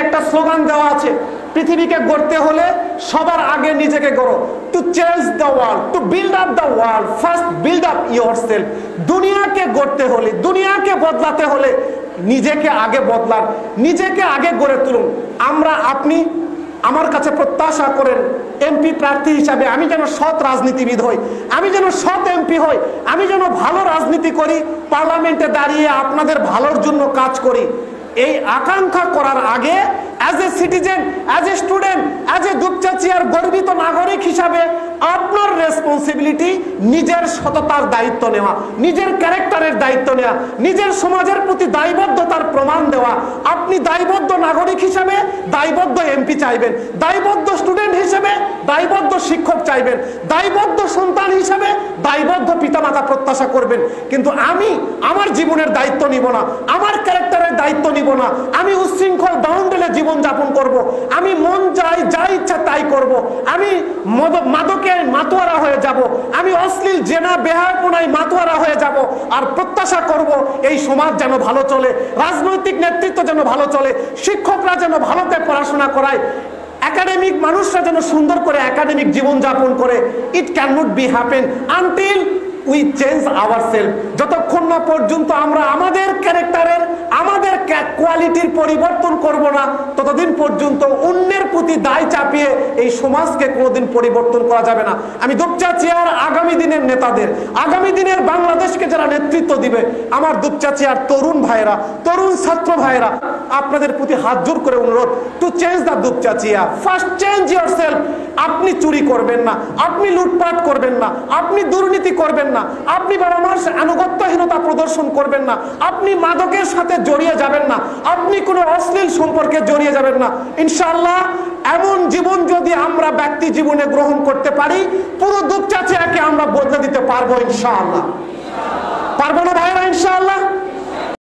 একটা স্লোগান দেওয়া আছে, পৃথিবীকে গড়তে হলে সবার আগে নিজেকে গড়ো। To change the world, to build up the world, first build up yourself. দুনিয়াকে গড়তে হলে, দুনিয়াকে বদলাতে হলে নিজেকে আগে বদলান, নিজেকে আগে গড়ে তুলুন। আপনি আমার কাছে প্রত্যাশা করেন এমপি প্রার্থী হিসাবে আমি যেন সৎ রাজনীতিবিদ হই, আমি যেন সৎ এমপি হই, আমি যেন ভালো রাজনীতি করি, পার্লামেন্টে দাঁড়িয়ে আপনাদের ভালোর জন্য কাজ করি। এই আকাঙ্ক্ষা করার আগে as a citizen, as a student, as a দুপচাচিয়ার গর্বিত নাগরিক হিসাবে আপনার রেসপন্সিবিলিটি নিজের সততার দায়িত্ব নেওয়া, নিজের ক্যারেক্টারের দায়িত্ব নেওয়া, নিজের সমাজের প্রতি দায়বদ্ধতার প্রমাণ দেওয়া। আপনি দায়বদ্ধ নাগরিক হিসাবে দায়বদ্ধ এমপি চাইবেন, দায়বদ্ধ স্টুডেন্ট হিসেবে দায়বদ্ধ শিক্ষক চাইবেন, দায়বদ্ধ সন্তান হিসেবে দায়বদ্ধ পিতামাতা প্রত্যাশা করবেন। কিন্তু আমি আমার জীবনের দায়িত্ব নিব না, আমার ক্যারেক্টারের দায়িত্ব নিব না, আমি উচ্ছৃঙ্খল বাউন্ডেলে জীবন যাপন করব, আমি মন চাই যা ইচ্ছা তাই করব, আমি মাদকে মাতোয়ারা হয়ে যাব, আমি অশ্লীল জেনা বেহায়াপনায় মাতোয়ারা হয়ে যাব। আর প্রত্যাশা করব এই সমাজ যেন ভালো চলে, রাজনৈতিক নেতৃত্ব যেন ভালো চলে, শিক্ষকরা যেন ভালোতে পড়াশোনা করায়, একাডেমিক মানুষরা যেন সুন্দর করে একাডেমিক জীবন যাপন করে। It can not be happen until we change ourself. যতক্ষণ না পর্যন্ত আমরা আমাদের ক্যারেক্টারের, আমাদের কোয়ালিটির পরিবর্তন করব না, ততদিন পর্যন্ত অন্যের প্রতি দায় চাপিয়ে এই সমাজকে কোনোদিন পরিবর্তন করা যাবে না। আমি দুপচাচিয়ার আগামী দিনের নেতাদের, আগামী দিনের বাংলাদেশকে যারা নেতৃত্ব দিবে, আমার দুপচাচিয়ার তরুণ ভাইরা, তরুণ ছাত্র ভাইরা, আপনাদের প্রতি হাত জোর করে অনুরোধ, two change the Dupchanchia, first change yourself. আপনি চুরি করবেন না, আপনি লুটপাট করবেন না, আপনি দুর্নীতি করবেন না, আপনি বাবা মার আনুগত্যহীনতা প্রদর্শন করবেন না, আপনি মাদকের সাথে জড়িয়ে যাবেন না, আপনি কোনো অশ্লীল সম্পর্কে জড়িয়ে যাবেন না। ইনশাআল্লাহ এমন জীবন যদি আমরা ব্যক্তি জীবনে গ্রহণ করতে পারি, পুরো দুপচাচিয়াকে আমরা বদলে দিতে পারবো ইনশাআল্লাহ। পারবো না ভাইরা ইনশাআল্লাহ?